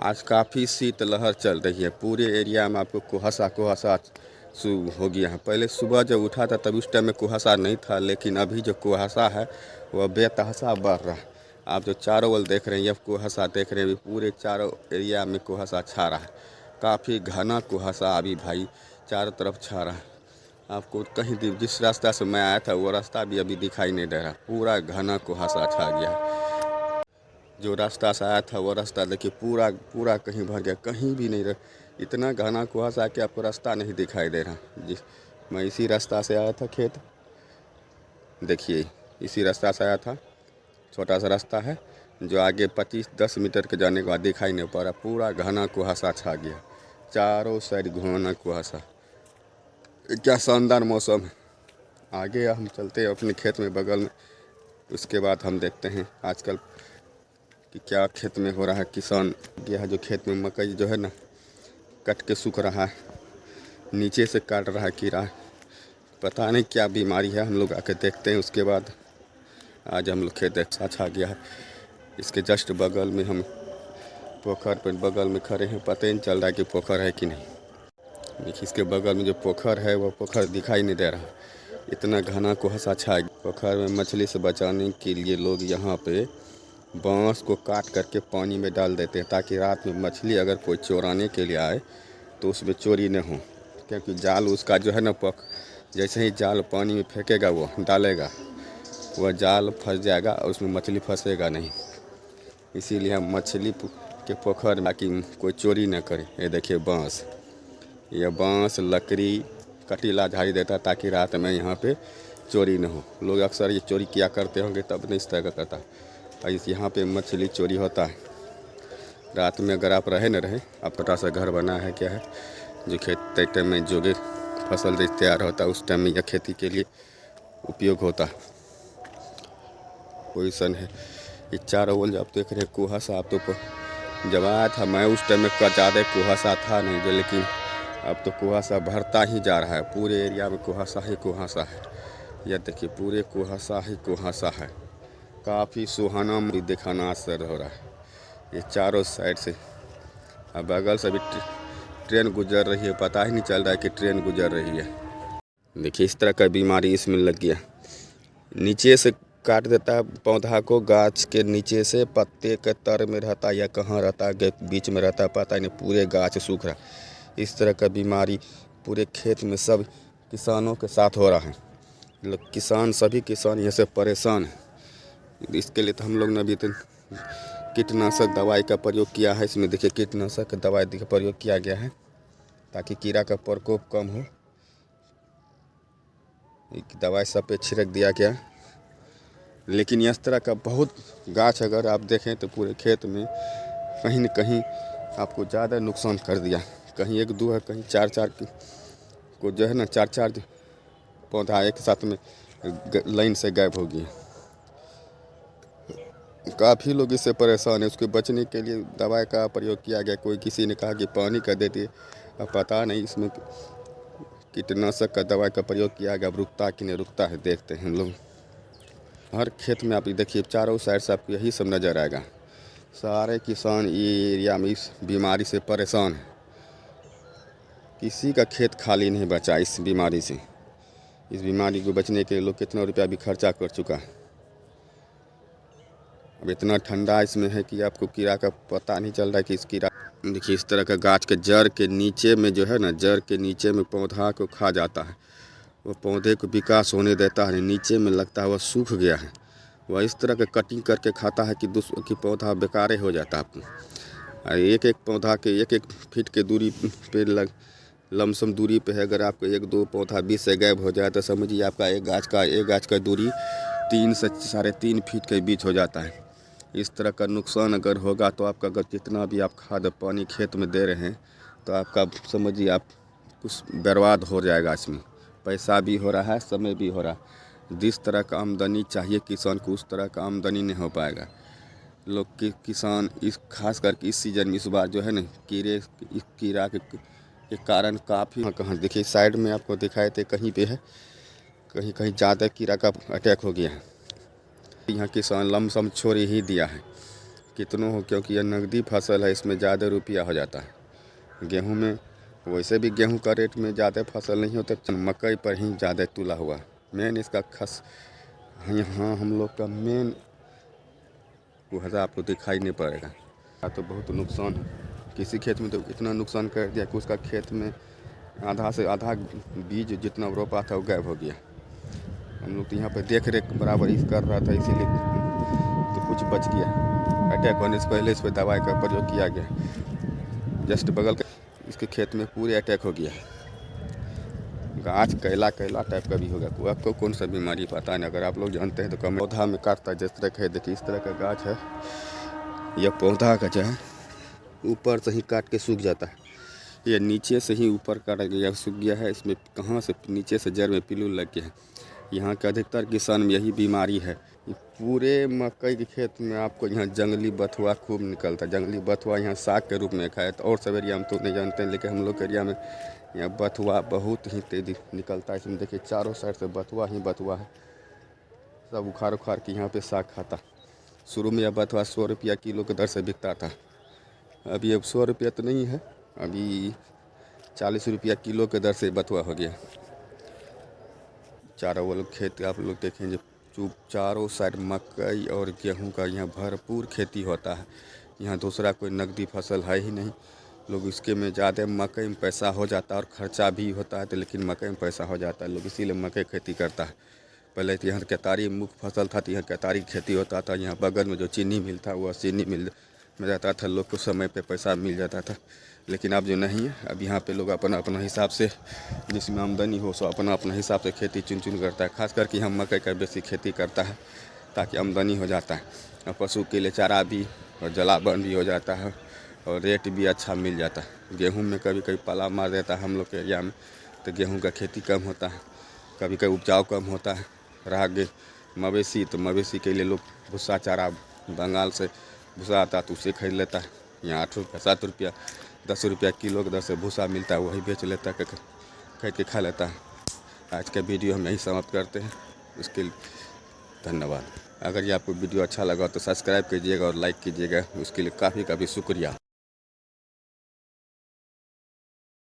आज काफ़ी शीतलहर चल रही है। पूरे एरिया में आपको कुहासा कुहासा हो गया है। पहले सुबह जब उठा था तब उस टाइम में कुहासा नहीं था, लेकिन अभी जो कुहासा है वह बेतहासा बढ़ रहा है। आप जो चारों ओर देख रहे हैं, ये कुहासा देख रहे हैं, पूरे चारों एरिया में कुहासा छा रहा है। काफ़ी घना कुहासा अभी भाई चारों तरफ छा रहा है। आपको कहीं जिस रास्ता से मैं आया था वो रास्ता भी अभी दिखाई नहीं दे रहा। पूरा घना कुहासा छा गया है। जो रास्ता से आया था वो रास्ता देखिए पूरा पूरा कहीं भर गया, कहीं भी नहीं रहा। इतना घना कुहासा कि आपको रास्ता नहीं दिखाई दे रहा। जी, मैं इसी रास्ता से आया था खेत, देखिए इसी रास्ता से आया था। छोटा सा रास्ता है जो आगे 25-10 मीटर के जाने के बाद दिखाई नहीं पड़ रहा। पूरा घना कुहासा छा गया, चारों साइड घना कुहासा। क्या शानदार मौसम है। आगे हम चलते हैं अपने खेत में बगल में, उसके बाद हम देखते हैं आजकल कि क्या खेत में हो रहा है। किसान गया है जो खेत में मकई जो है ना कट के सूख रहा है, नीचे से काट रहा है कीड़ा। पता नहीं क्या बीमारी है, हम लोग आके देखते हैं। उसके बाद आज हम लोग खेत छा गया है। इसके जस्ट बगल में हम पोखर पर बगल में खड़े हैं, पता ही नहीं चल रहा है कि पोखर है कि नहीं। देखिए इसके बगल में जो पोखर है वो पोखर दिखाई नहीं दे रहा, इतना घना कुहासा छा गया। पोखर में मछली से बचाने के लिए लोग यहाँ पे बांस को काट करके पानी में डाल देते हैं, ताकि रात में मछली अगर कोई चोराने के लिए आए तो उसमें चोरी न हो। क्योंकि जाल उसका जो है ना जैसे ही जाल पानी में फेंकेगा वो डालेगा, वह जाल फंस जाएगा और उसमें मछली फंसेगा नहीं। इसीलिए हम मछली के पोखर में ताकि कोई चोरी न करे। ये देखिए बांस, यह बांस लकड़ी कटीला झाड़ी देता ताकि रात में यहाँ पे चोरी न हो। लोग अक्सर ये चोरी किया करते होंगे, तब नहीं इस तरह का करता। और इस यहाँ पे मछली चोरी होता है रात में। अगर आप रहे न रहे, आप छोटा सा घर बना है क्या है, जो खेत टाइम में जो भी फसल जैसे तैयार होता है उस टाइम में यह खेती के लिए उपयोग होता है। पोजीशन है ये चारों ओर आप देख रहे हैं कुहासा। आप तो जब आया था मैं उस टाइम में ज़्यादा कुहासा था नहीं जो, लेकिन अब तो कुहासा भरता ही जा रहा है। पूरे एरिया में कुहासा ही कुहासा है। यह देखिए पूरे कुहासा ही कुहासा है। काफ़ी सुहाना भी दिखाना असर हो रहा है ये चारों साइड से। अब बगल से भी ट्रेन गुजर रही है, पता ही नहीं चल रहा है कि ट्रेन गुजर रही है। देखिए इस तरह का बीमारी इसमें लग गया। नीचे से काट देता है पौधा को, गाछ के नीचे से पत्ते के तर में रहता है या कहाँ रहता है, बीच में रहता है, पता ही नहीं। पूरे गाछ सूख रहा। इस तरह का बीमारी पूरे खेत में सब किसानों के साथ हो रहा है। किसान सभी किसान यहाँ से परेशान हैं। इसके लिए तो हम लोग ने भी तो कीटनाशक दवाई का प्रयोग किया है। इसमें देखिए कीटनाशक दवाई का प्रयोग किया गया है ताकि कीड़ा का प्रकोप कम हो। दवाई सब पे छिड़क दिया गया। लेकिन इस तरह का बहुत गाछ अगर आप देखें तो पूरे खेत में कहीं न कहीं आपको ज़्यादा नुकसान कर दिया। कहीं 1-2 है, कहीं 4-4 को जो है ना 4-4 पौधा एक साथ में लाइन से गायब हो गया। काफ़ी लोग इससे परेशान हैं। उसके बचने के लिए दवाई का प्रयोग किया गया। कोई किसी ने कहा कि पानी का दे दिए, अब पता नहीं इसमें कीटनाशक का दवाई का प्रयोग किया गया। अब रुकता कि नहीं रुकता है, देखते हैं हम लोग। हर खेत में आप देखिए चारों साइड से आपको यही सब नज़र आएगा। सारे किसान ये एरिया में इस बीमारी से परेशान हैं। किसी का खेत खाली नहीं बचा इस बीमारी से। इस बीमारी को बचने के लिए लोग कितना रुपया भी खर्चा कर चुका है। अब इतना ठंडा इसमें है कि आपको कीड़ा का पता नहीं चल रहा है कि इस कीड़ा। देखिए इस तरह का गाछ के जड़ के नीचे में जो है ना, जड़ के नीचे में पौधा को खा जाता है। वो पौधे को विकास होने देता है, नीचे में लगता है वह सूख गया है। वह इस तरह का कटिंग करके खाता है कि पौधा बेकारे हो जाता है आपको। एक एक पौधा के 1-1 फीट के दूरी पे लमसम दूरी पे है। अगर आपको 1-2 पौधा बीच से गायब हो जाए तो समझिए आपका एक गाछ का दूरी 3 से 3.5 फीट के बीच हो जाता है। इस तरह का नुकसान अगर होगा तो आपका अगर जितना भी आप खाद पानी खेत में दे रहे हैं तो आपका समझिए आप कुछ बर्बाद हो जाएगा। इसमें पैसा भी हो रहा है, समय भी हो रहा है। जिस तरह का आमदनी चाहिए किसान को उस तरह का आमदनी नहीं हो पाएगा। लोग के किसान इस खास करके इस सीज़न में इस बार जो है ना कीड़ा के कारण काफ़ी कहाँ देखिए साइड में आपको दिखाए थे कहीं पे है, कहीं कहीं ज़्यादा कीड़ा का अटैक हो गया है। यहाँ किसान लमसम छोड़ ही दिया है। कितनों हो, क्योंकि यह नकदी फसल है, इसमें ज़्यादा रुपया हो जाता है। गेहूं में वैसे भी गेहूं का रेट में ज़्यादा फसल नहीं होते, मकई पर ही ज़्यादा तुला हुआ। मेन इसका खस यहाँ हम लोग का मेन कुहासा आपको दिखाई नहीं पड़ेगा। तो बहुत नुकसान है, किसी खेत में तो इतना नुकसान कर दिया कि उसका खेत में आधा से आधा बीज जितना रोपा था वो गायब हो गया। हम लोग तो यहाँ पे देख रेख बराबर इस कर रहा था, इसीलिए तो कुछ बच गया। अटैक होने से पहले इस पर दवाई का प्रयोग किया गया। जस्ट बगल के इसके खेत में पूरे अटैक हो गया। गाछ कैला टाइप का भी होगा। तो आपको कौन सा बीमारी पता नहीं, अगर आप लोग जानते हैं तो कम। पौधा में काटता है, जिस तरह का है देखिए, इस तरह का गाछ है। यह पौधा का जो है ऊपर से ही काट के सूख जाता है, ये नीचे से ही ऊपर काट गया सूख गया है। इसमें कहाँ से नीचे से जड़ में पिलुल लग गया है। यहाँ के अधिकतर किसान में यही बीमारी है। पूरे मकई के खेत में आपको यहाँ जंगली बथुआ खूब निकलता है। जंगली बथुआ यहाँ साग के रूप में खाए, तो और सब एरिया हम तो नहीं जानते हैं, लेकिन हम लोग के एरिया में यहाँ बथुआ बहुत ही तेजी निकलता है। इसमें देखिए चारों साइड से बथुआ ही बथुआ है। सब उखाड़ के यहाँ पे साग खाता। शुरू में यह बथुआ 100 रुपया किलो के दर से बिकता था। अभी अब 100 रुपया तो नहीं है, अभी 40 रुपया किलो के दर से बथुआ हो गया। चारों वो लोग खेत आप लोग देखेंगे, चारों साइड मकई और गेहूं का यहाँ भरपूर खेती होता है। यहाँ दूसरा कोई नकदी फसल है ही नहीं। लोग इसके में ज़्यादा मकई में पैसा हो जाता है और ख़र्चा भी होता है, तो लेकिन मकई में पैसा हो जाता है, लोग इसीलिए मकई खेती करता है। पहले तो यहाँ केतारी मुख्य फसल था, तो यहाँ केतारी खेती होता था। यहाँ बगल में जो चीनी मिल था वह चीनी मिल में जाता था, लोग को समय पे पैसा मिल जाता था। लेकिन अब जो नहीं है, अब यहाँ पे लोग अपना हिसाब से जिसमें आमदनी हो सो अपना हिसाब से खेती चुन करता है। खास करके यहाँ मकई का बेसी खेती करता है ताकि आमदनी हो जाता है, और पशु के लिए चारा भी और जलावन भी हो जाता है, और रेट भी अच्छा मिल जाता है। गेहूँ में कभी कभी पाला मार देता है हम लोग के एरिया में, तो गेहूँ का खेती कम होता है, कभी कभी उपजाऊ कम होता है। रहा मवेशी, तो मवेशी के लिए लोग भूसा चारा बंगाल से भूसा आता है तो उसे खरीद लेता है। यहाँ 8 रुपया 7 रुपया 10 रुपया किलो के दर से भूसा मिलता है, वही बेच लेता है, खरीद के खा लेता है। आज का वीडियो हम यहीं समाप्त करते हैं। उसके लिए धन्यवाद। अगर ये आपको वीडियो अच्छा लगा तो सब्सक्राइब कीजिएगा और लाइक कीजिएगा, उसके लिए काफ़ी शुक्रिया।